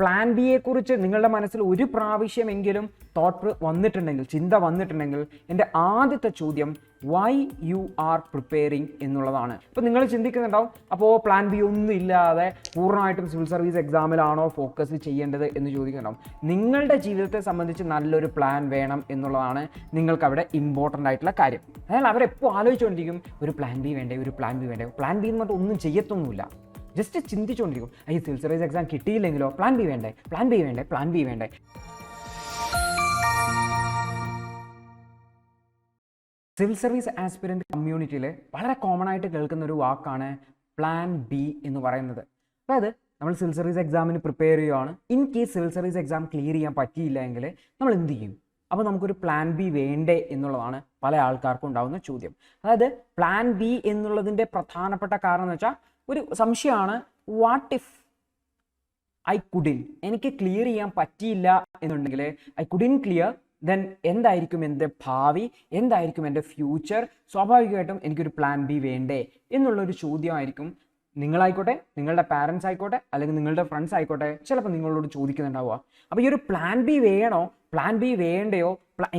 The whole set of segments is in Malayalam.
പ്ലാൻ ബിയെ കുറിച്ച് നിങ്ങളുടെ മനസ്സിൽ ഒരു പ്രാവശ്യമെങ്കിലും തോട്ട് വന്നിട്ടുണ്ടെങ്കിൽ, ചിന്ത വന്നിട്ടുണ്ടെങ്കിൽ, എൻ്റെ ആദ്യത്തെ ചോദ്യം വൈ യു ആർ പ്രിപ്പയറിങ് എന്നുള്ളതാണ്. ഇപ്പോൾ നിങ്ങൾ ചിന്തിക്കുന്നുണ്ടാവും, അപ്പോൾ പ്ലാൻ ബി ഒന്നും ഇല്ലാതെ പൂർണ്ണമായിട്ടും സിവിൽ സർവീസ് എക്സാമിലാണോ ഫോക്കസ് ചെയ്യേണ്ടത് എന്ന് ചോദിക്കുന്നുണ്ടാവും. നിങ്ങളുടെ ജീവിതത്തെ സംബന്ധിച്ച് നല്ലൊരു പ്ലാൻ വേണം എന്നുള്ളതാണ് നിങ്ങൾക്ക് അവിടെ ഇമ്പോർട്ടൻ്റ് ആയിട്ടുള്ള കാര്യം. അതായത് അവരെപ്പോൾ ആലോചിച്ചുകൊണ്ടിരിക്കും, ഒരു പ്ലാൻ ബി വേണ്ടേ, ഒരു പ്ലാൻ ബി വേണ്ടേ. പ്ലാൻ ബി എന്ന് പറഞ്ഞിട്ട് ഒന്നും ചെയ്യത്തൊന്നുമില്ല, ജസ്റ്റ് ചിന്തിച്ചുകൊണ്ടിരിക്കും, ഈ സിവിൽ സർവീസ് എക്സാം കിട്ടിയില്ലെങ്കിലോ, പ്ലാൻ ബി വേണ്ടേ, പ്ലാൻ ബി വേണ്ടേ, പ്ലാൻ ബി വേണ്ടേ. സിവിൽ സർവീസ് ആസ്പിരൻ്റ് കമ്മ്യൂണിറ്റിയിൽ വളരെ കോമൺ ആയിട്ട് കേൾക്കുന്ന ഒരു വാക്കാണ് പ്ലാൻ ബി എന്ന് പറയുന്നത്. അതായത് നമ്മൾ സിവിൽ സർവീസ് എക്സാമിന് പ്രിപ്പയർ ചെയ്യുകയാണ്, in case civil service exam clear ചെയ്യാൻ പറ്റിയില്ല എങ്കിൽ നമ്മൾ എന്ത് ചെയ്യും? അപ്പോൾ നമുക്കൊരു പ്ലാൻ ബി വേണ്ടേ എന്നുള്ളതാണ് പല ആൾക്കാർക്കും ഉണ്ടാകുന്ന ചോദ്യം. അതായത് പ്ലാൻ ബി എന്നുള്ളതിൻ്റെ പ്രധാനപ്പെട്ട കാരണം എന്ന് വെച്ചാൽ ഒരു സംശയമാണ്, വാട്ട് ഇഫ് ഐ കുഡിൻ, എനിക്ക് ക്ലിയർ ചെയ്യാൻ പറ്റിയില്ല എന്നുണ്ടെങ്കിൽ, ഐ കുഡിൻ ക്ലിയർ, ദെൻ എന്തായിരിക്കും എൻ്റെ ഭാവി, എന്തായിരിക്കും എൻ്റെ ഫ്യൂച്ചർ? സ്വാഭാവികമായിട്ടും എനിക്കൊരു പ്ലാൻ ബി വേണ്ടേ എന്നുള്ളൊരു ചോദ്യമായിരിക്കും നിങ്ങളായിക്കോട്ടെ, നിങ്ങളുടെ പാരൻസ് ആയിക്കോട്ടെ, അല്ലെങ്കിൽ നിങ്ങളുടെ ഫ്രണ്ട്സ് ആയിക്കോട്ടെ ചിലപ്പോൾ നിങ്ങളോട് ചോദിക്കുന്നുണ്ടാവുക. അപ്പോൾ ഈ ഒരു പ്ലാൻ ബി വേണോ, പ്ലാൻ ബി വേണ്ടയോ,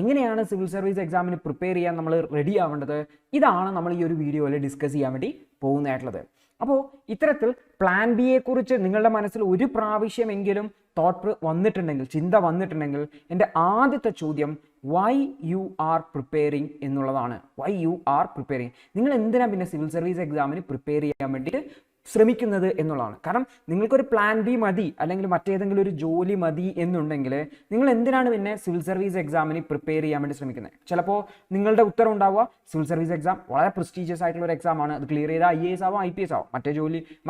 എങ്ങനെയാണ് സിവിൽ സർവീസ് എക്സാമിന് പ്രിപ്പയർ ചെയ്യാൻ നമ്മൾ റെഡി ആവേണ്ടത്? ഇതാണ് നമ്മൾ ഈ ഒരു വീഡിയോയിൽ ഡിസ്കസ് ചെയ്യാൻ വേണ്ടി പോകുന്നതായിട്ടുള്ളത്. അപ്പോൾ ഇത്തരത്തിൽ പ്ലാൻ ബിയെ കുറിച്ച് നിങ്ങളുടെ മനസ്സിൽ ഒരു പ്രാവശ്യമെങ്കിലും തോട്ട് വന്നിട്ടുണ്ടെങ്കിൽ, ചിന്ത വന്നിട്ടുണ്ടെങ്കിൽ, എൻ്റെ ആദ്യത്തെ ചോദ്യം വൈ യു ആർ പ്രിപ്പയറിങ് എന്നുള്ളതാണ്. വൈ യു ആർ പ്രിപ്പയറിങ്, നിങ്ങൾ എന്തിനാണ് പിന്നെ സിവിൽ സർവീസ് എക്സാമിന് പ്രിപ്പയർ ചെയ്യാൻ വേണ്ടിയിട്ട് ശ്രമിക്കുന്നത് എന്നുള്ളതാണ്. കാരണം നിങ്ങൾക്കൊരു പ്ലാൻ ബി മതി, അല്ലെങ്കിൽ മറ്റേതെങ്കിലും ഒരു ജോലി മതി എന്നുണ്ടെങ്കിൽ നിങ്ങൾ എന്തിനാണ് പിന്നെ സിവിൽ സർവീസ് എക്സാമിന് പ്രിപ്പയർ ചെയ്യാൻ വേണ്ടി ശ്രമിക്കുന്നത്? ചിലപ്പോൾ നിങ്ങളുടെ ഉത്തരം ഉണ്ടാവുക, സിവിൽ സർവീസ് എക്സാം വളരെ പ്രസ്റ്റീജിയസ് ആയിട്ടുള്ള ഒരു എക്സാമാണ്, അത് ക്ലിയർ ചെയ്താൽ IAS ആവും, IPS ആവും,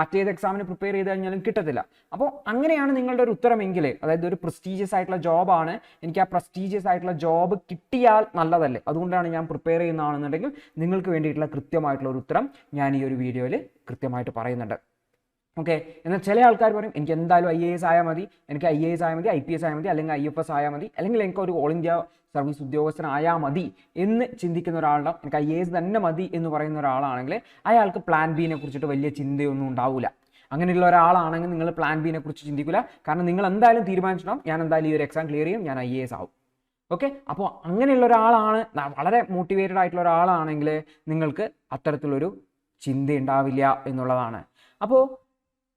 മറ്റേത് എക്സാമിന് പ്രിപ്പയർ ചെയ്ത് കഴിഞ്ഞാലും കിട്ടത്തില്ല. അപ്പോൾ അങ്ങനെയാണ് നിങ്ങളുടെ ഒരു ഉത്തരമെങ്കിൽ, അതായത് ഒരു പ്രസ്റ്റീജിയസ് ആയിട്ടുള്ള ജോബാണ്, എനിക്ക് ആ പ്രസ്റ്റീജിയസ് ആയിട്ടുള്ള ജോബ് കിട്ടിയാൽ നല്ലതല്ലേ, അതുകൊണ്ടാണ് ഞാൻ പ്രിപ്പയർ ചെയ്യുന്നതാണെന്നുണ്ടെങ്കിൽ നിങ്ങൾക്ക് വേണ്ടിയിട്ടുള്ള കൃത്യമായിട്ടുള്ള ഒരു ഉത്തരം ഞാൻ ഈ ഒരു വീഡിയോയിൽ കൃത്യമായിട്ട് പറയുന്നുണ്ട്. ഓക്കെ, എന്നാൽ ചില ആൾക്കാർ പറയും, എനിക്ക് എന്തായാലും IAS ആയാൽ മതി, എനിക്ക് IAS ആയാൽ മതി, IPS ആയാൽ മതി, അല്ലെങ്കിൽ IFS ആയാൽ മതി, അല്ലെങ്കിൽ എനിക്ക് ഒരു ഓൾ ഇന്ത്യ സർവീസ് ഉദ്യോഗസ്ഥനായാൽ മതി എന്ന് ചിന്തിക്കുന്ന ഒരാളുണ്ടാവും. എനിക്ക് IAS തന്നെ മതി എന്ന് പറയുന്ന ഒരാളാണെങ്കിൽ അയാൾക്ക് പ്ലാൻ ബിനെ കുറിച്ചിട്ട് വലിയ ചിന്തയൊന്നും ഉണ്ടാവില്ല. അങ്ങനെയുള്ള ഒരാളാണെങ്കിൽ നിങ്ങൾ പ്ലാൻ ബിനെ കുറിച്ച് ചിന്തിക്കില്ല. കാരണം നിങ്ങൾ എന്തായാലും തീരുമാനിച്ചിട്ടുണ്ടാവും, ഞാൻ എന്തായാലും ഈ ഒരു എക്സാം ക്ലിയർ ചെയ്യും, ഞാൻ IAS ആവും. ഓക്കെ, അപ്പോൾ അങ്ങനെയുള്ള ഒരാളാണ്, വളരെ മോട്ടിവേറ്റഡ് ആയിട്ടുള്ള ഒരാളാണെങ്കിൽ നിങ്ങൾക്ക് അത്തരത്തിലൊരു ചിന്ത ഉണ്ടാവില്ല എന്നുള്ളതാണ്. അപ്പോൾ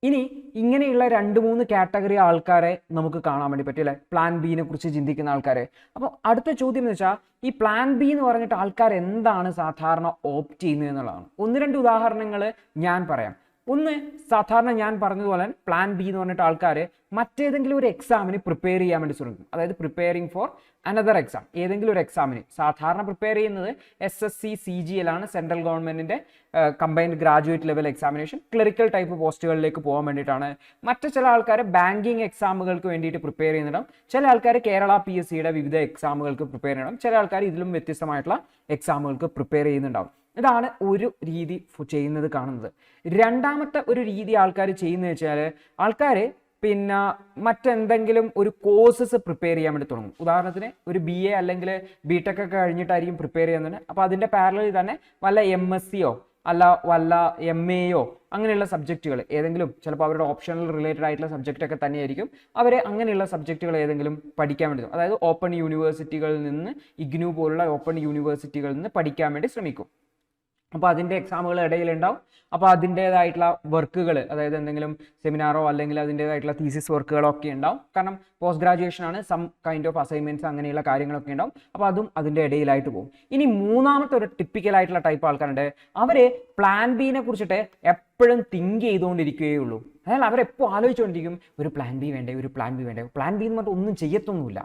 ഇനി ഇങ്ങനെയുള്ള 2-3 കാറ്റഗറി ആൾക്കാരെ നമുക്ക് കാണാൻ വേണ്ടി പറ്റില്ലേ, പ്ലാൻ ബിനെ കുറിച്ച് ചിന്തിക്കുന്ന ആൾക്കാരെ. അപ്പോൾ അടുത്ത ചോദ്യം എന്ന് വെച്ചാൽ, ഈ പ്ലാൻ ബി എന്ന് പറഞ്ഞിട്ട് ആൾക്കാർ എന്താണ് സാധാരണ ഓപ്റ്റ് ചെയ്യുന്നത് എന്നുള്ളതാണ്. 1-2 ഉദാഹരണങ്ങൾ ഞാൻ പറയാം. ഒന്ന്, സാധാരണ ഞാൻ പറഞ്ഞതുപോലെ പ്ലാൻ ബി എന്ന് പറഞ്ഞിട്ട് ആൾക്കാർ മറ്റേതെങ്കിലും ഒരു എക്സാമിന് പ്രിപ്പയർ ചെയ്യാൻ വേണ്ടി ശ്രമിക്കും. അതായത് പ്രിപ്പയറിംഗ് ഫോർ അനദർ എക്സാം, ഏതെങ്കിലും ഒരു എക്സാമിന്. സാധാരണ പ്രിപ്പയർ ചെയ്യുന്നത് SSC CGL ആണ്, സെൻട്രൽ ഗവൺമെൻറ്റിൻ്റെ combined graduate level examination, clerical type പോസ്റ്റുകളിലേക്ക് പോകാൻ വേണ്ടിയിട്ടാണ്. മറ്റു ചില ആൾക്കാർ ബാങ്കിങ് എക്സാമുകൾക്ക് വേണ്ടിയിട്ട് പ്രിപ്പയർ ചെയ്യുന്നുണ്ടാവും. ചില ആൾക്കാർ കേരള PSCയുടെ വിവിധ എക്സാമുകൾക്ക് പ്രിപ്പയർ ചെയ്യണം. ചില ആൾക്കാർ ഇതിലും വ്യത്യസ്തമായിട്ടുള്ള എക്സാമുകൾക്ക് പ്രിപ്പയർ ചെയ്യുന്നുണ്ടാവും. ഇതാണ് ഒരു രീതി ചെയ്യുന്നത് കാണുന്നത്. രണ്ടാമത്തെ ഒരു രീതി ആൾക്കാർ ചെയ്യുന്നത് വെച്ചാൽ, ആൾക്കാർ പിന്നെ മറ്റെന്തെങ്കിലും ഒരു കോഴ്സസ് പ്രിപ്പയർ ചെയ്യാൻ വേണ്ടി തുടങ്ങും. ഉദാഹരണത്തിന് ഒരു BA അല്ലെങ്കിൽ BTech ഒക്കെ കഴിഞ്ഞിട്ടായിരിക്കും പ്രിപ്പയർ ചെയ്യുന്നത്. അപ്പോൾ അതിൻ്റെ പാരലലിൽ തന്നെ വല്ല MSCയോ വല്ല MAയോ അങ്ങനെയുള്ള സബ്ജക്റ്റുകൾ ഏതെങ്കിലും, ചിലപ്പോൾ അവരുടെ ഓപ്ഷണൽ റിലേറ്റഡ് ആയിട്ടുള്ള സബ്ജക്റ്റ് ഒക്കെ തന്നെയായിരിക്കും, അവർ അങ്ങനെയുള്ള സബ്ജക്റ്റുകൾ ഏതെങ്കിലും പഠിക്കാൻ വേണ്ടി, അതായത് ഓപ്പൺ യൂണിവേഴ്സിറ്റികളിൽ നിന്ന്, IGNOU പോലുള്ള ഓപ്പൺ യൂണിവേഴ്സിറ്റികളിൽ നിന്ന് പഠിക്കാൻ വേണ്ടി ശ്രമിക്കും. അപ്പോൾ അതിൻ്റെ എക്സാമുകൾ ഇടയിലുണ്ടാവും. അപ്പോൾ അതിൻ്റേതായിട്ടുള്ള വർക്കുകൾ, അതായത് എന്തെങ്കിലും സെമിനാറോ അല്ലെങ്കിൽ അതിൻ്റേതായിട്ടുള്ള തീസിസ് വർക്കുകളോ ഒക്കെ ഉണ്ടാവും. കാരണം പോസ്റ്റ് ഗ്രാജുവേഷൻ ആണ്, സം കൈൻഡ് ഓഫ് അസൈൻമെൻറ്റ്സ് അങ്ങനെയുള്ള കാര്യങ്ങളൊക്കെ ഉണ്ടാവും. അപ്പോൾ അതും അതിൻ്റെ ഇടയിലായിട്ട് പോകും. ഇനി മൂന്നാമത്തെ ഒരു ടിപ്പിക്കലായിട്ടുള്ള ടൈപ്പ് ആൾക്കാരുണ്ട്, അവർ പ്ലാൻ ബിനെ കുറിച്ചിട്ട് എപ്പോഴും തിങ്ക് ചെയ്തുകൊണ്ടിരിക്കുകയുള്ളൂ. അതായത് അവരെപ്പോൾ ആലോചിച്ചുകൊണ്ടിരിക്കും, ഒരു പ്ലാൻ ബി വേണ്ടേ, ഒരു പ്ലാൻ ബി വേണ്ടേ. പ്ലാൻ ബി എന്ന് പറഞ്ഞിട്ട് ഒന്നും ചെയ്യത്തൊന്നുമില്ല,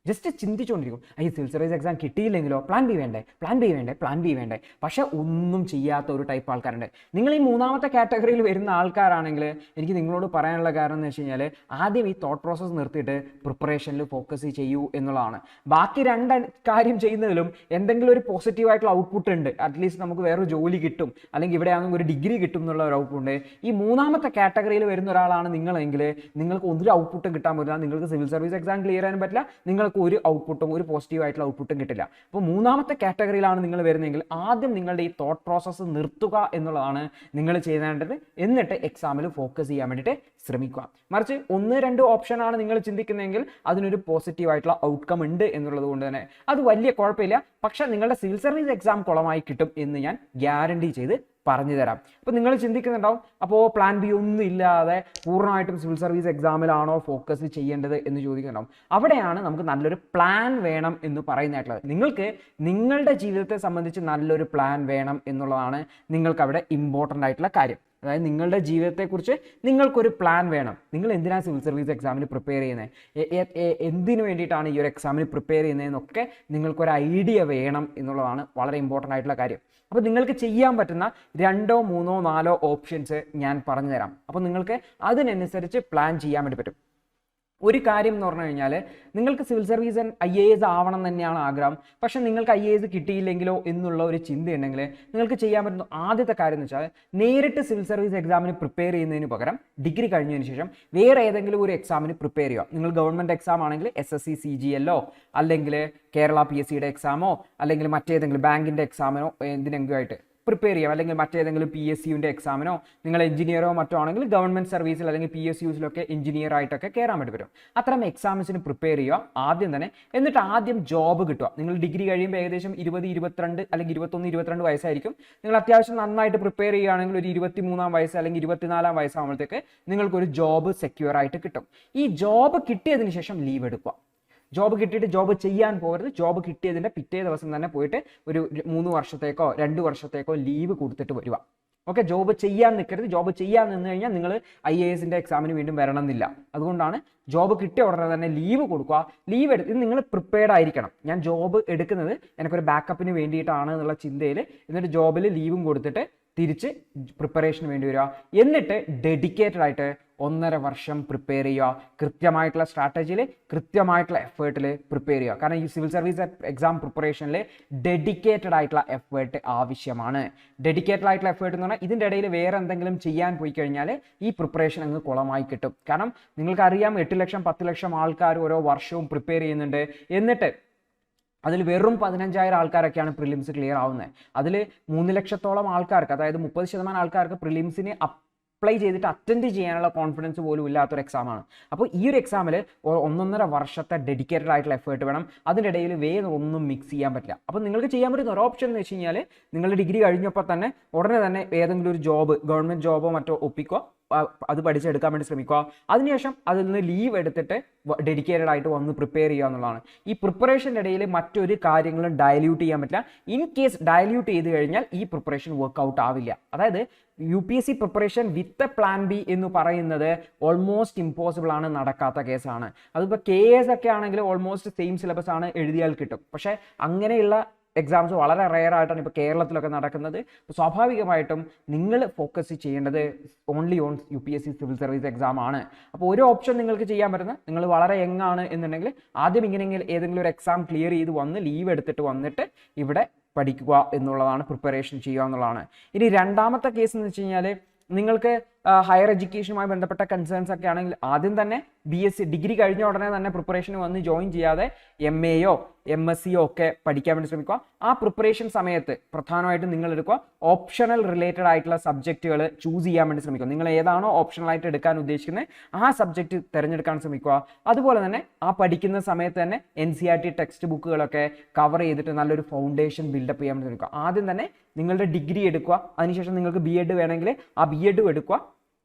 ജസ്റ്റ് ചിന്തിച്ചുകൊണ്ടിരിക്കും, ഈ സിവിൽ സർവീസ് എക്സാം കിട്ടിയില്ലെങ്കിലോ, പ്ലാൻ ബി വേണ്ടേ, പ്ലാൻ ബി വേണ്ടേ, പ്ലാൻ ബി വേണ്ടേ. പക്ഷേ ഒന്നും ചെയ്യാത്ത ഒരു ടൈപ്പ് ആൾക്കാരുണ്ട്. നിങ്ങൾ ഈ മൂന്നാമത്തെ കാറ്റഗറിയിൽ വരുന്ന ആൾക്കാരാണെങ്കിൽ എനിക്ക് നിങ്ങളോട് പറയാനുള്ള കാരണം എന്ന് വെച്ച് കഴിഞ്ഞാൽ, ആദ്യം ഈ തോട്ട് പ്രോസസ്സ് നിർത്തിയിട്ട് പ്രിപ്പറേഷനിൽ ഫോക്കസ് ചെയ്യൂ എന്നുള്ളതാണ്. ബാക്കി 2 കാര്യം ചെയ്യുന്നതിലും എന്തെങ്കിലും ഒരു പോസിറ്റീവായിട്ടുള്ള ഔട്ട്പുട്ട് ഉണ്ട്. അറ്റ്ലീസ്റ്റ് നമുക്ക് വേറൊരു ജോലി കിട്ടും, അല്ലെങ്കിൽ ഇവിടെ ആണെങ്കിൽ ഒരു ഡിഗ്രി കിട്ടും എന്നുള്ള ഒരു ഔട്ട്പുട്ട്. ഈ മൂന്നാമത്തെ കാറ്റഗറിയിൽ വരുന്ന ഒരാളാണ് നിങ്ങളെങ്കിൽ നിങ്ങൾക്ക് ഒരു ഔട്ട്പുട്ടും കിട്ടാൻ പറ്റില്ല. നിങ്ങൾക്ക് സിവിൽ സർവീസ് എക്സാം ക്ലിയർ ചെയ്യാൻ പറ്റില്ല, നിങ്ങൾക്ക് നിങ്ങൾക്ക് ഒരു ഔട്ട്പുട്ടും ഒരു പോസിറ്റീവ് ആയിട്ടുള്ള ഔട്ട്പുട്ടും കിട്ടില്ല. അപ്പോൾ മൂന്നാമത്തെ കാറ്റഗറിയിലാണ് നിങ്ങൾ വരുന്നതെങ്കിൽ ആദ്യം നിങ്ങളുടെ ഈ തോട്ട് പ്രോസസ്സ് നിർത്തുക എന്നുള്ളതാണ് നിങ്ങൾ ചെയ്യേണ്ടത്. എന്നിട്ട് എക്സാമിൽ ഫോക്കസ് ചെയ്യാൻ വേണ്ടിയിട്ട് ശ്രമിക്കുക. മറിച്ച് 1-2 ഓപ്ഷനാണ് നിങ്ങൾ ചിന്തിക്കുന്നതെങ്കിൽ അതിനൊരു പോസിറ്റീവ് ആയിട്ടുള്ള ഔട്ട്കം ഉണ്ട് എന്നുള്ളത് കൊണ്ട് തന്നെ അത് വലിയ കുഴപ്പമില്ല. പക്ഷേ നിങ്ങളുടെ സിവിൽ സർവീസ് എക്സാം കുളമായി കിട്ടും എന്ന് ഞാൻ ഗ്യാരണ്ടി ചെയ്ത് പറഞ്ഞു തരാം. അപ്പോൾ നിങ്ങൾ ചിന്തിക്കുന്നുണ്ടാവും, അപ്പോൾ പ്ലാൻ ബി ഒന്നും ഇല്ലാതെ പൂർണ്ണമായിട്ടും സിവിൽ സർവീസ് എക്സാമിലാണോ ഫോക്കസ് ചെയ്യേണ്ടത് എന്ന് ചോദിക്കുന്നുണ്ടാവും. അവിടെയാണ് നമുക്ക് നല്ലൊരു പ്ലാൻ വേണം എന്ന് പറയുന്നതായിട്ടുള്ളത്. നിങ്ങൾക്ക് നിങ്ങളുടെ ജീവിതത്തെ സംബന്ധിച്ച് നല്ലൊരു പ്ലാൻ വേണം എന്നുള്ളതാണ് നിങ്ങൾക്ക് അവിടെ ഇമ്പോർട്ടൻ്റ് ആയിട്ടുള്ള കാര്യം. അതായത് നിങ്ങളുടെ ജീവിതത്തെക്കുറിച്ച് നിങ്ങൾക്കൊരു പ്ലാൻ വേണം. നിങ്ങൾ എന്തിനാണ് സിവിൽ സർവീസ് എക്സാമിന് പ്രിപ്പയർ ചെയ്യുന്നത്, എന്തിനു വേണ്ടിയിട്ടാണ് ഈ ഒരു എക്സാമിന് പ്രിപ്പയർ ചെയ്യുന്നതെന്നൊക്കെ നിങ്ങൾക്കൊരു ഐഡിയ വേണം എന്നുള്ളതാണ് വളരെ ഇമ്പോർട്ടൻ്റ് ആയിട്ടുള്ള കാര്യം. അപ്പോൾ നിങ്ങൾക്ക് ചെയ്യാൻ പറ്റുന്ന 2, 3, 4 ഓപ്ഷൻസ് ഞാൻ പറഞ്ഞുതരാം. അപ്പോൾ നിങ്ങൾക്ക് അതിനനുസരിച്ച് പ്ലാൻ ചെയ്യാൻ വേണ്ടി പറ്റും. ഒരു കാര്യം എന്ന് പറഞ്ഞു കഴിഞ്ഞാൽ നിങ്ങൾക്ക് സിവിൽ സർവീസ് IAS ആവണം തന്നെയാണ് ആഗ്രഹം. പക്ഷെ നിങ്ങൾക്ക് IAS കിട്ടിയില്ലെങ്കിലോ എന്നുള്ള ഒരു ചിന്തയുണ്ടെങ്കിൽ നിങ്ങൾക്ക് ചെയ്യാൻ പറ്റുന്ന ആദ്യത്തെ കാര്യം എന്ന് വെച്ചാൽ നേരിട്ട് സിവിൽ സർവീസ് എക്സാമിന് പ്രിപ്പയർ ചെയ്യുന്നതിന് പകരം ഡിഗ്രി കഴിഞ്ഞതിന് ശേഷം വേറെ ഏതെങ്കിലും ഒരു എക്സാമിന് പ്രിപ്പയർ ചെയ്യുക. നിങ്ങൾ ഗവൺമെൻറ് എക്സാം ആണെങ്കിൽ SSC CGL അല്ലെങ്കിൽ കേരള PSCയുടെ എക്സാമോ അല്ലെങ്കിൽ മറ്റേതെങ്കിലും ബാങ്കിൻ്റെ എക്സാമിനോ എന്തിനെങ്കിലും ആയിട്ട് പ്രിപ്പയർ ചെയ്യാം. അല്ലെങ്കിൽ മറ്റേതെങ്കിലും PSUവിൻ്റെ എക്സാമിനോ നിങ്ങൾ എഞ്ചിനീയറോ മറ്റോ ആണെങ്കിൽ ഗവൺമെൻറ് സർവീസിൽ അല്ലെങ്കിൽ PSUസിലൊക്കെ എഞ്ചിനീയർ ആയിട്ടൊക്കെ കയറാൻ വേണ്ടി വരും. അത്തരം എക്സാംസിന് പ്രിപ്പയർ ചെയ്യുക ആദ്യം തന്നെ. എന്നിട്ട് ആദ്യം ജോബ് കിട്ടുക. നിങ്ങൾ ഡിഗ്രി കഴിയുമ്പോൾ ഏകദേശം 20, 22 അല്ലെങ്കിൽ 21, 22 വയസ്സായിരിക്കും. നിങ്ങൾ അത്യാവശ്യം നന്നായിട്ട് പ്രിപ്പയർ ചെയ്യുകയാണെങ്കിൽ ഒരു 23-ാം വയസ്സ് അല്ലെങ്കിൽ 24-ാം വയസ്സാകുമ്പോഴത്തേക്ക് നിങ്ങൾക്കൊരു ജോബ് സെക്യൂർ ആയിട്ട് കിട്ടും. ഈ ജോബ് കിട്ടിയതിന് ശേഷം ലീവ് എടുക്കുക. ജോബ് കിട്ടിയിട്ട് ജോബ് ചെയ്യാൻ പോകരുത്. ജോബ് കിട്ടിയതിൻ്റെ പിറ്റേ ദിവസം തന്നെ പോയിട്ട് ഒരു 3 വർഷത്തേക്കോ 2 വർഷത്തേക്കോ ലീവ് കൊടുത്തിട്ട് വരിക. ഓക്കെ, ജോബ് ചെയ്യാൻ നിൽക്കരുത്. ജോബ് ചെയ്യാൻ നിന്ന് കഴിഞ്ഞാൽ നിങ്ങൾ IASൻ്റെ എക്സാമിന് വീണ്ടും വരണം എന്നില്ല. അതുകൊണ്ടാണ് ജോബ് കിട്ടിയ ഉടനെ തന്നെ ലീവ് കൊടുക്കുക. ലീവ് എടുത്ത് നിങ്ങൾ പ്രിപ്പയർഡ് ആയിരിക്കണം. ഞാൻ ജോബ് എടുക്കുന്നത് എനിക്കൊരു ബാക്കപ്പിന് വേണ്ടിയിട്ടാണ് എന്നുള്ള ചിന്തയിൽ എന്നിട്ട് ജോബിൽ ലീവും കൊടുത്തിട്ട് തിരിച്ച് പ്രിപ്പറേഷന് വേണ്ടി വരിക. എന്നിട്ട് ഡെഡിക്കേറ്റഡ് ആയിട്ട് 1.5 വർഷം പ്രിപ്പയർ ചെയ്യുക. കൃത്യമായിട്ടുള്ള സ്ട്രാറ്റജിയിൽ കൃത്യമായിട്ടുള്ള എഫേർട്ടിൽ പ്രിപ്പയർ ചെയ്യുക. കാരണം ഈ സിവിൽ സർവീസ് എക്സാം പ്രിപ്പറേഷനിൽ ഡെഡിക്കേറ്റഡ് ആയിട്ടുള്ള എഫേർട്ട് ആവശ്യമാണ്. ഡെഡിക്കേറ്റഡ് ആയിട്ടുള്ള എഫേർട്ട് എന്ന് പറഞ്ഞാൽ ഇതിൻ്റെ ഇടയിൽ വേറെ എന്തെങ്കിലും ചെയ്യാൻ പോയി കഴിഞ്ഞാൽ ഈ പ്രിപ്പറേഷൻ അങ്ങ് കുളമായി കിട്ടും. കാരണം നിങ്ങൾക്കറിയാം 8 ലക്ഷം 10 ലക്ഷം ആൾക്കാർ ഓരോ വർഷവും പ്രിപ്പയർ ചെയ്യുന്നുണ്ട്. എന്നിട്ട് അതിൽ വെറും 15,000 ആൾക്കാരൊക്കെയാണ് പ്രിലിംസ് ക്ലിയർ ആവുന്നത്. അതിൽ 3 ലക്ഷത്തോളം ആൾക്കാർക്ക്, അതായത് 30% ആൾക്കാർക്ക് പ്രിലിംസിന് അപ്ലൈ ചെയ്തിട്ട് അറ്റൻഡ് ചെയ്യാനുള്ള കോൺഫിഡൻസ് പോലും ഇല്ലാത്തൊരു എക്സാമാണ്. അപ്പോൾ ഈ ഒരു എക്സാമിൽ 1.5 വർഷത്തെ ഡെഡിക്കേറ്റഡ് ആയിട്ടുള്ള എഫേർട്ട് വേണം. അതിൻ്റെ ഇടയിൽ വേറെ ഒന്നും മിക്സ് ചെയ്യാൻ പറ്റില്ല. അപ്പോൾ നിങ്ങൾക്ക് ചെയ്യാൻ പറ്റുന്ന ഒരു ഓപ്ഷൻ എന്ന് വെച്ച് കഴിഞ്ഞാൽ നിങ്ങൾ ഡിഗ്രി കഴിഞ്ഞപ്പോൾ തന്നെ ഉടനെ തന്നെ ഏതെങ്കിലും ഒരു ജോബ്, ഗവൺമെൻറ് ജോബോ മറ്റോ ഒപ്പിക്കുക, അത് പഠിച്ചെടുക്കാൻ വേണ്ടി ശ്രമിക്കുക. അതിനുശേഷം അതിൽ നിന്ന് ലീവ് എടുത്തിട്ട് ഡെഡിക്കേറ്റഡ് ആയിട്ട് വന്ന് പ്രിപ്പയർ ചെയ്യുക എന്നുള്ളതാണ്. ഈ പ്രിപ്പറേഷൻ്റെ ഇടയിൽ മറ്റൊരു കാര്യങ്ങളും ഡയല്യൂട്ട് ചെയ്യാൻ പറ്റില്ല. ഇൻ കേസ് ഡയല്യൂട്ട് ചെയ്ത് കഴിഞ്ഞാൽ ഈ പ്രിപ്പറേഷൻ വർക്ക്ഔട്ട് ആവില്ല. അതായത് UPSC പ്രിപ്പറേഷൻ വിത്ത് പ്ലാൻ ബി എന്ന് പറയുന്നത് ഓൾമോസ്റ്റ് ഇമ്പോസിബിൾ ആണ്, നടക്കാത്ത കേസാണ്. അതിപ്പോൾ KS ഒക്കെ ആണെങ്കിൽ ഓൾമോസ്റ്റ് സെയിം സിലബസ് ആണ്, എഴുതിയാൽ കിട്ടും. പക്ഷേ അങ്ങനെയുള്ള എക്സാംസ് വളരെ റെയർ ആയിട്ടാണ് ഇപ്പോൾ കേരളത്തിലൊക്കെ നടക്കുന്നത്. അപ്പോൾ സ്വാഭാവികമായിട്ടും നിങ്ങൾ ഫോക്കസ് ചെയ്യേണ്ടത് only on UPSC civil service exam ആണ്. അപ്പോൾ ഒരു ഓപ്ഷൻ നിങ്ങൾക്ക് ചെയ്യാൻ പറ്റുന്നത്, നിങ്ങൾ വളരെ യങ് ആണ് എന്നുണ്ടെങ്കിൽ ആദ്യം ഇങ്ങനെയെങ്കിലും ഏതെങ്കിലും ഒരു എക്സാം ക്ലിയർ ചെയ്ത് വന്ന് ലീവ് എടുത്തിട്ട് വന്നിട്ട് ഇവിടെ പഠിക്കുക എന്നുള്ളതാണ്, പ്രിപ്പറേഷൻ ചെയ്യുക എന്നുള്ളതാണ്. ഇനി രണ്ടാമത്തെ കേസ് എന്ന് വെച്ച് കഴിഞ്ഞാൽ നിങ്ങൾക്ക് ഹയർ എഡ്യൂക്കേഷനുമായി ബന്ധപ്പെട്ട കൺസേൺസ് ഒക്കെ ആണെങ്കിൽ ആദ്യം തന്നെ BSc ഡിഗ്രി കഴിഞ്ഞ ഉടനെ തന്നെ പ്രിപ്പറേഷന് വന്ന് ജോയിൻ ചെയ്യാതെ MAയോ MSCയോ ഒക്കെ പഠിക്കാൻ വേണ്ടി ശ്രമിക്കുക. ആ പ്രിപ്പറേഷൻ സമയത്ത് പ്രധാനമായിട്ടും നിങ്ങൾ എടുക്കുക ഓപ്ഷണൽ റിലേറ്റഡ് ആയിട്ടുള്ള സബ്ജക്റ്റുകൾ ചൂസ് ചെയ്യാൻ വേണ്ടി ശ്രമിക്കുക. നിങ്ങൾ ഏതാണോ ഓപ്ഷണലായിട്ട് എടുക്കാൻ ഉദ്ദേശിക്കുന്നത് ആ സബ്ജക്റ്റ് തിരഞ്ഞെടുക്കാൻ ശ്രമിക്കുക. അതുപോലെ തന്നെ ആ പഠിക്കുന്ന സമയത്ത് തന്നെ NCERT ടെക്സ്റ്റ് ബുക്കുകളൊക്കെ കവർ ചെയ്തിട്ട് നല്ലൊരു ഫൗണ്ടേഷൻ ബിൽഡപ്പ് ചെയ്യാൻ വേണ്ടി ശ്രമിക്കുക. ആദ്യം തന്നെ നിങ്ങളുടെ ഡിഗ്രി എടുക്കുക. അതിനുശേഷം നിങ്ങൾക്ക് B.Ed വേണമെങ്കിൽ ആ B.Ed എടുക്കുക.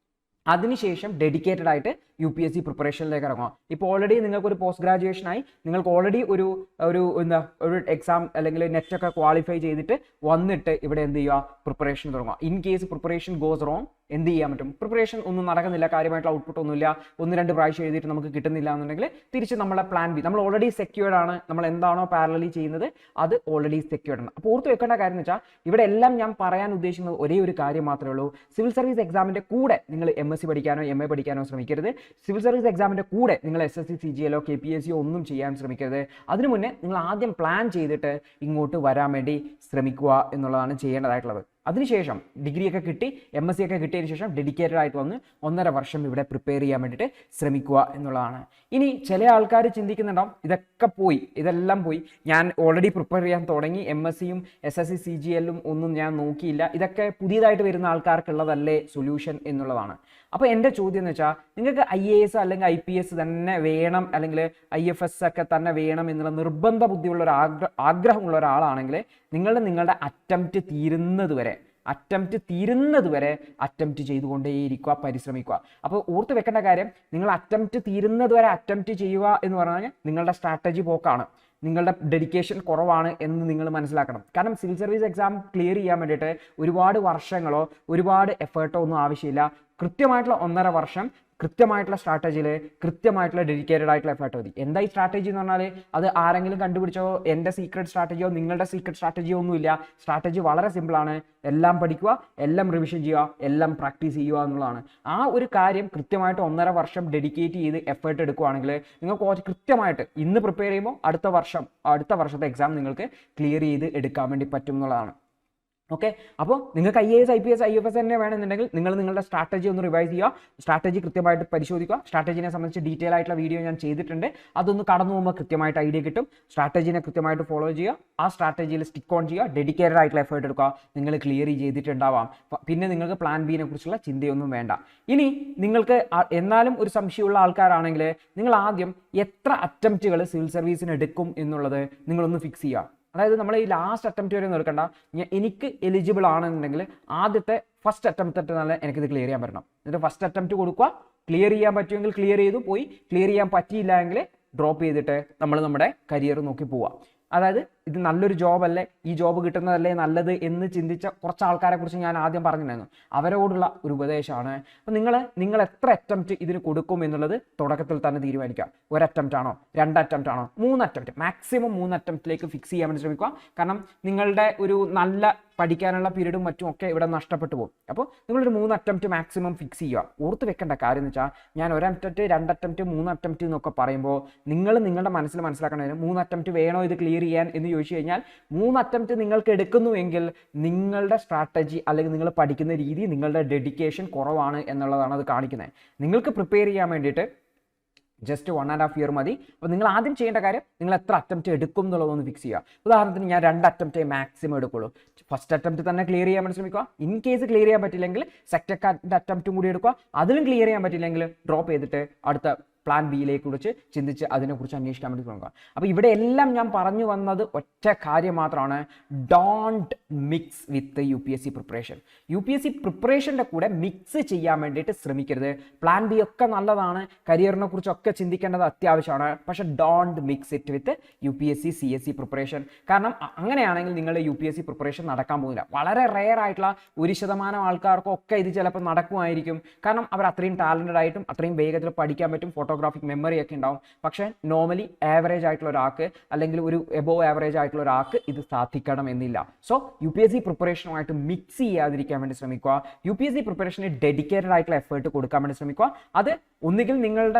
അതിനുശേഷം ഡെഡിക്കേറ്റഡ് ആയിട്ട് UPSC പ്രിപ്പറേഷനിലേക്ക് ഇറങ്ങുക. ഇപ്പോൾ ഓൾറെഡി നിങ്ങൾക്കൊരു പോസ്റ്റ് ഗ്രാജുവേഷനായി നിങ്ങൾക്ക് ഓൾറെഡി ഒരു എക്സാം അല്ലെങ്കിൽ നെറ്റൊക്കെ ക്വാളിഫൈ ചെയ്തിട്ട് വന്നിട്ട് ഇവിടെ എന്ത് ചെയ്യുക, പ്രിപ്പറേഷൻ തുടങ്ങുക. In case preparation goes wrong എന്ത് ചെയ്യാൻ പറ്റും, പ്രിപ്പറേഷൻ ഒന്നും നടക്കുന്നില്ല, കാര്യമായിട്ടുള്ള ഔട്ട്പുട്ട് ഒന്നുമില്ല, 1-2 പ്രാവശ്യം എഴുതിയിട്ട് നമുക്ക് കിട്ടുന്നില്ല എന്നുണ്ടെങ്കിൽ തിരിച്ച് നമ്മളെ പ്ലാൻ ബി, നമ്മൾ ഓൾറെഡി സെക്യൂർഡ് ആണ്, നമ്മൾ എന്താണോ പാരലലി ചെയ്യുന്നത് അത് ഓൾറെഡി സെക്യൂർഡ് ആണ്. അപ്പോൾ ഓർത്ത് വെക്കേണ്ട കാര്യം എന്ന് വെച്ചാൽ ഇവിടെ എല്ലാം ഞാൻ പറയാൻ ഉദ്ദേശിക്കുന്നത് ഒരേ ഒരു കാര്യം മാത്രമേ ഉള്ളൂ. സിവിൽ സർവീസ് എക്സാമിൻ്റെ കൂടെ നിങ്ങൾ MSc പഠിക്കാനോ MA പഠിക്കാനോ ശ്രമിക്കരുത്. സിവിൽ സർവീസ് എക്സാമിൻ്റെ കൂടെ നിങ്ങൾ SSC CGLോ KPSCയോ ഒന്നും ചെയ്യാൻ ശ്രമിക്കരുത്. അതിനു മുന്നേ നിങ്ങൾ ആദ്യം പ്ലാൻ ചെയ്തിട്ട് ഇങ്ങോട്ട് വരാൻ വേണ്ടി ശ്രമിക്കുക എന്നുള്ളതാണ് ചെയ്യേണ്ടതായിട്ടുള്ളത്. അതിനുശേഷം ഡിഗ്രിയൊക്കെ കിട്ടി MSc ഒക്കെ കിട്ടിയതിന് ശേഷം ഡെഡിക്കേറ്റഡ് ആയിട്ട് വന്ന് 1.5 വർഷം ഇവിടെ പ്രിപ്പയർ ചെയ്യാൻ വേണ്ടിയിട്ട് ശ്രമിക്കുക എന്നുള്ളതാണ്. ഇനി ചില ആൾക്കാർ ചിന്തിക്കുന്നുണ്ടാവും ഇതെല്ലാം പോയി, ഞാൻ ഓൾറെഡി പ്രിപ്പയർ ചെയ്യാൻ തുടങ്ങി, MScയും SSC CGLും ഒന്നും ഞാൻ നോക്കിയില്ല, ഇതൊക്കെ പുതിയതായിട്ട് വരുന്ന ആൾക്കാർക്കുള്ളതല്ലേ സൊല്യൂഷൻ എന്നുള്ളതാണ്. അപ്പോൾ എൻ്റെ ചോദ്യം എന്ന് വെച്ചാൽ, നിങ്ങൾക്ക് IAS അല്ലെങ്കിൽ IPS തന്നെ വേണം, അല്ലെങ്കിൽ IFS ഒക്കെ തന്നെ വേണം എന്നുള്ള നിർബന്ധ ബുദ്ധിയുള്ള ഒരു ആഗ്രഹമുള്ള ഒരാളാണെങ്കിൽ നിങ്ങളുടെ അറ്റംപ്റ്റ് തീരുന്നത് വരെ അറ്റംപ്റ്റ് ചെയ്തുകൊണ്ടേയിരിക്കുക, പരിശ്രമിക്കുക. അപ്പോൾ ഓർത്ത് വെക്കേണ്ട കാര്യം, നിങ്ങൾ അറ്റംപ്റ്റ് തീരുന്നത് വരെ അറ്റംപ്റ്റ് ചെയ്യുക എന്ന് പറഞ്ഞാൽ നിങ്ങളുടെ സ്ട്രാറ്റജി പോക്കാണ്, നിങ്ങളുടെ ഡെഡിക്കേഷൻ കുറവാണ് എന്ന് നിങ്ങൾ മനസ്സിലാക്കണം. കാരണം സിവിൽ സർവീസ് എക്സാം ക്ലിയർ ചെയ്യാൻ വേണ്ടിയിട്ട് ഒരുപാട് വർഷങ്ങളോ ഒരുപാട് എഫേർട്ടോ ഒന്നും ആവശ്യമില്ല. കൃത്യമായിട്ടുള്ള 1.5 വർഷം കൃത്യമായിട്ടുള്ള സ്ട്രാറ്റജിയിൽ കൃത്യമായിട്ടുള്ള ഡെഡിക്കേറ്റഡ് ആയിട്ടുള്ള എഫേർട്ട് മതി. എന്താ ഈ സ്ട്രാറ്റജി എന്ന് പറഞ്ഞാൽ, അത് ആരെങ്കിലും കണ്ടുപിടിച്ചോ എൻ്റെ സീക്രട്ട് സ്ട്രാറ്റജിയോ നിങ്ങളുടെ സീക്രട്ട് സ്ട്രാറ്റജിയോ ഒന്നുമില്ല. സ്ട്രാറ്റജി വളരെ സിമ്പിളാണ്. എല്ലാം പഠിക്കുക, എല്ലാം റിവിഷൻ ചെയ്യുക, എല്ലാം പ്രാക്ടീസ് ചെയ്യുക എന്നുള്ളതാണ്. ആ ഒരു കാര്യം കൃത്യമായിട്ട് 1.5 വർഷം ഡെഡിക്കേറ്റ് ചെയ്ത് എഫേർട്ട് എടുക്കുകയാണെങ്കിൽ നിങ്ങൾക്ക് കൃത്യമായിട്ട് ഇന്ന് പ്രിപ്പയർ ചെയ്യുമ്പോൾ അടുത്ത വർഷത്തെ എക്സാം നിങ്ങൾക്ക് ക്ലിയർ ചെയ്ത് എടുക്കാൻ വേണ്ടി പറ്റും എന്നുള്ളതാണ്. ഓക്കെ, അപ്പോൾ നിങ്ങൾക്ക് IAS IPS IFS തന്നെ വേണമെന്നുണ്ടെങ്കിൽ നിങ്ങളുടെ സ്ട്രാറ്റജി ഒന്ന് റിവൈസ് ചെയ്യുക, സ്ട്രാറ്റജി കൃത്യമായിട്ട് പരിശോധിക്കുക. സ്ട്രാറ്റജിനെ സംബന്ധിച്ച് ഡീറ്റെയിൽ ആയിട്ടുള്ള വീഡിയോ ഞാൻ ചെയ്തിട്ടുണ്ട്, അതൊന്ന് കടന്നു പോകുമ്പോൾ കൃത്യമായിട്ട് ഐഡിയ കിട്ടും. സ്ട്രാറ്റജിനെ കൃത്യമായിട്ട് ഫോളോ ചെയ്യുക, ആ സ്ട്രാറ്റജിയിൽ സ്റ്റിക്ക് ഓൺ ചെയ്യുക, ഡെഡിക്കേറ്റഡ് ആയിട്ടുള്ള എഫേർട്ട് എടുക്കുക, നിങ്ങൾ ക്ലിയർ ചെയ്തിട്ടുണ്ടാവാം. പിന്നെ നിങ്ങൾക്ക് പ്ലാൻ ബിനെ കുറിച്ചുള്ള ചിന്തയൊന്നും വേണ്ട. ഇനി നിങ്ങൾക്ക് എന്നാലും ഒരു സംശയമുള്ള ആൾക്കാരാണെങ്കിൽ നിങ്ങൾ ആദ്യം എത്ര അറ്റംപ്റ്റുകൾ സിവിൽ സർവീസിന് എടുക്കും എന്നുള്ളത് നിങ്ങളൊന്ന് ഫിക്സ് ചെയ്യുക. അതായത് നമ്മൾ ഈ ലാസ്റ്റ് അറ്റംപ്റ്റ് വരെ നോക്കണ്ട, എനിക്ക് എലിജിബിൾ ആണെന്നുണ്ടെങ്കിൽ ആദ്യത്തെ ഫസ്റ്റ് അറ്റംപ്റ്റ് തന്നെ എനിക്കിത് ക്ലിയർ ചെയ്യാൻ പറ്റണം. എന്നിട്ട് ഫസ്റ്റ് അറ്റംപ്റ്റ് കൊടുക്കുക, ക്ലിയർ ചെയ്യാൻ പറ്റുമെങ്കിൽ ക്ലിയർ ചെയ്തു പോയി, ക്ലിയർ ചെയ്യാൻ പറ്റിയില്ല എങ്കിൽ ഡ്രോപ്പ് ചെയ്തിട്ട് നമ്മൾ നമ്മുടെ കരിയർ നോക്കി പോവുക. അതായത് ഇത് നല്ലൊരു ജോബല്ലേ, ഈ ജോബ് കിട്ടുന്നതല്ലേ നല്ലത് എന്ന് ചിന്തിച്ച കുറച്ച് ആൾക്കാരെ കുറിച്ച് ഞാൻ ആദ്യം പറഞ്ഞിട്ടുണ്ടായിരുന്നു. അവരോടുള്ള ഒരു ഉപദേശമാണ്. അപ്പോൾ നിങ്ങൾ എത്ര അറ്റംപ്റ്റ് ഇതിന് കൊടുക്കും എന്നുള്ളത് തുടക്കത്തിൽ തന്നെ തീരുമാനിക്കുക. 1 അറ്റംപ്റ്റ് ആണോ, 2 അറ്റംപ്റ്റ് ആണോ, 3 അറ്റംപ്റ്റ്, മാക്സിമം 3 അറ്റംപ്റ്റിലേക്ക് ഫിക്സ് ചെയ്യാൻ വേണ്ടി ശ്രമിക്കുക. കാരണം നിങ്ങളുടെ ഒരു നല്ല പഠിക്കാനുള്ള പീരീഡും മറ്റും ഒക്കെ ഇവിടെ നഷ്ടപ്പെട്ടു പോകും. അപ്പോൾ നിങ്ങളൊരു 3 അറ്റംപ്റ്റ് മാക്സിമം ഫിക്സ് ചെയ്യുക. ഓർത്ത് വെക്കേണ്ട കാര്യം എന്ന് വെച്ചാൽ, ഞാൻ 1 അറ്റംപ്റ്റ് 2 അറ്റംപ്റ്റ് 3 അറ്റംപ്റ്റ് എന്നൊക്കെ പറയുമ്പോൾ നിങ്ങളുടെ മനസ്സിൽ മനസ്സിലാക്കേണ്ടത് 3 അറ്റംപ്റ്റ് വേണോ ഇത് ക്ലിയർ ചെയ്യാൻ എന്ന് ചോദിച്ചു കഴിഞ്ഞാൽ, 3 അറ്റംപ്റ്റ് നിങ്ങൾക്ക് എടുക്കുന്നുവെങ്കിൽ നിങ്ങളുടെ സ്ട്രാറ്റജി അല്ലെങ്കിൽ നിങ്ങൾ പഠിക്കുന്ന രീതി, നിങ്ങളുടെ ഡെഡിക്കേഷൻ കുറവാണ് എന്നുള്ളതാണ് അത് കാണിക്കുന്നത്. നിങ്ങൾക്ക് പ്രിപ്പയർ ചെയ്യാൻ വേണ്ടിയിട്ട് ജസ്റ്റ് 1.5 ഇയർ മതി. അപ്പോൾ നിങ്ങൾ ആദ്യം ചെയ്യേണ്ട കാര്യം, നിങ്ങൾ എത്ര അറ്റംപ്റ്റ് എടുക്കും എന്നുള്ളതൊന്ന് ഫിക്സ് ചെയ്യുക. ഉദാഹരണത്തിന് ഞാൻ 2 അറ്റംപ്റ്റേ മാക്സിമം എടുക്കുള്ളൂ. ഫസ്റ്റ് അറ്റംപ്റ്റ് തന്നെ ക്ലിയർ ചെയ്യാൻ വേണ്ടി ശ്രമിക്കുക. ഇൻ കേസ് ക്ലിയർ ചെയ്യാൻ പറ്റില്ലെങ്കിൽ സെക്കൻഡ് അറ്റംപ്റ്റും കൂടി എടുക്കുക. അതിലും ക്ലിയർ ചെയ്യാൻ പറ്റില്ലെങ്കിൽ ഡ്രോപ്പ് ചെയ്തിട്ട് അടുത്ത പ്ലാൻ ബിയിലേക്ക് കുറിച്ച് ചിന്തിച്ച് അതിനെക്കുറിച്ച് അന്വേഷിക്കാൻ വേണ്ടി നോക്കുക. അപ്പോൾ ഇവിടെ എല്ലാം ഞാൻ പറഞ്ഞു വന്നത് ഒറ്റ കാര്യം മാത്രമാണ്, don't mix with UPSC preparation. UPSC പ്രിപ്പറേഷൻ്റെ കൂടെ മിക്സ് ചെയ്യാൻ വേണ്ടിയിട്ട് ശ്രമിക്കരുത്. പ്ലാൻ ബി ഒക്കെ നല്ലതാണ്, കരിയറിനെ കുറിച്ചൊക്കെ ചിന്തിക്കേണ്ടത് അത്യാവശ്യമാണ്, പക്ഷെ don't mix it with UPSC CSC preparation. കാരണം അങ്ങനെയാണെങ്കിൽ നിങ്ങളുടെ UPSC പ്രിപ്പറേഷൻ നടക്കാൻ പോകുന്നില്ല. വളരെ റെയർ ആയിട്ടുള്ള 1% ആൾക്കാർക്കൊക്കെ ഇത് ചിലപ്പോൾ നടക്കുമായിരിക്കും. കാരണം അവർ അത്രയും ടാലൻറ്റഡ് ആയിട്ടും അത്രയും വേഗത്തിൽ പഠിക്കാൻ പറ്റും, ഫോട്ടോഗ്രാഫിക് മെമ്മറി ഒക്കെ ഉണ്ടാവും. പക്ഷേ നോർമലി ആവറേജ് ആയിട്ടുള്ള ഒരാൾക്ക് അല്ലെങ്കിൽ ഒരു എബോവ് ആവറേജ് ആയിട്ടുള്ള ഒരാൾക്ക് ഇത് സാധിക്കണം എന്നില്ല. സോ UPSC പ്രിപ്പറേഷനുമായിട്ട് മിക്സ് ചെയ്യാതിരിക്കാൻ വേണ്ടി ശ്രമിക്കുക. UPSC പ്രിപ്പറേഷന് ഡെഡിക്കേറ്റഡ് ആയിട്ടുള്ള എഫേർട്ട് കൊടുക്കാൻ വേണ്ടി ശ്രമിക്കുക. അത് ഒന്നുകിൽ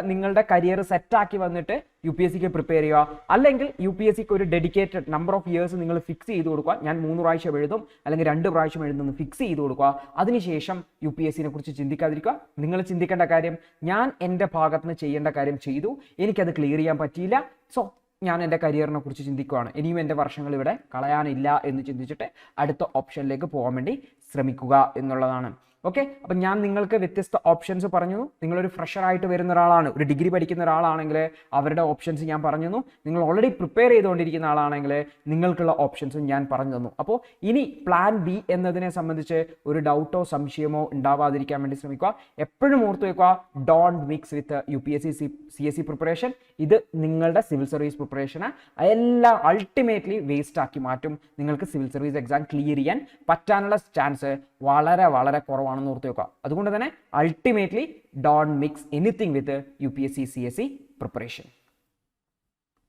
നിങ്ങളുടെ കരിയർ സെറ്റാക്കി വന്നിട്ട് UPSCക്ക് പ്രിപ്പയർ ചെയ്യുക, അല്ലെങ്കിൽ UPSCക്ക് ഒരു ഡെഡിക്കേറ്റഡ് നമ്പർ ഓഫ് ഇയേഴ്സ് നിങ്ങൾ ഫിക്സ് ചെയ്ത് കൊടുക്കുക. ഞാൻ 3 പ്രാവശ്യം എഴുതും അല്ലെങ്കിൽ 2 പ്രാവശ്യം എഴുതുമെന്ന് ഫിക്സ് ചെയ്ത് കൊടുക്കുക. അതിനുശേഷം UPSCനെ കുറിച്ച് ചിന്തിക്കാതിരിക്കുക. നിങ്ങൾ ചിന്തിക്കേണ്ട കാര്യം, ഞാൻ എൻ്റെ ഭാഗത്ത് നിന്ന് ചെയ്യേണ്ട കാര്യം ചെയ്തു, എനിക്കത് ക്ലിയർ ചെയ്യാൻ പറ്റിയില്ല, സോ ഞാൻ എൻ്റെ കരിയറിനെ കുറിച്ച് ചിന്തിക്കുകയാണ്, ഇനിയും എൻ്റെ വർഷങ്ങൾ ഇവിടെ കളയാനില്ല എന്ന് ചിന്തിച്ചിട്ട് അടുത്ത ഓപ്ഷനിലേക്ക് പോകാൻ വേണ്ടി ശ്രമിക്കുക എന്നുള്ളതാണ്. ഓക്കെ, അപ്പം ഞാൻ നിങ്ങൾക്ക് വ്യത്യസ്ത ഓപ്ഷൻസ് പറഞ്ഞു. നിങ്ങളൊരു ഫ്രഷറായിട്ട് വരുന്ന ഒരാളാണ്, ഒരു ഡിഗ്രി പഠിക്കുന്ന ഒരാളാണെങ്കിൽ അവരുടെ ഓപ്ഷൻസ് ഞാൻ പറഞ്ഞു തന്നു. നിങ്ങൾ ഓൾറെഡി പ്രിപ്പയർ ചെയ്തുകൊണ്ടിരിക്കുന്ന ആളാണെങ്കിൽ നിങ്ങൾക്കുള്ള ഓപ്ഷൻസും ഞാൻ പറഞ്ഞു തന്നു. അപ്പോൾ ഇനി പ്ലാൻ ബി എന്നതിനെ സംബന്ധിച്ച് ഒരു ഡൗട്ടോ സംശയമോ ഉണ്ടാവാതിരിക്കാൻ വേണ്ടി ശ്രമിക്കുക. എപ്പോഴും ഓർത്ത് വയ്ക്കുക, don't mix with UPSC CSC preparation. ഇത് നിങ്ങളുടെ സിവിൽ സർവീസ് പ്രിപ്പറേഷനെ എല്ലാം അൾട്ടിമേറ്റ്ലി വേസ്റ്റ് ആക്കി മാറ്റും. നിങ്ങൾക്ക് സിവിൽ സർവീസ് എക്സാം ക്ലിയർ ചെയ്യാൻ പറ്റാനുള്ള ചാൻസ് വളരെ വളരെ കുറവാണെന്ന് ഓർത്ത് വെക്കുക. അതുകൊണ്ട് തന്നെ ultimately don't mix anything with UPSC CSC preparation.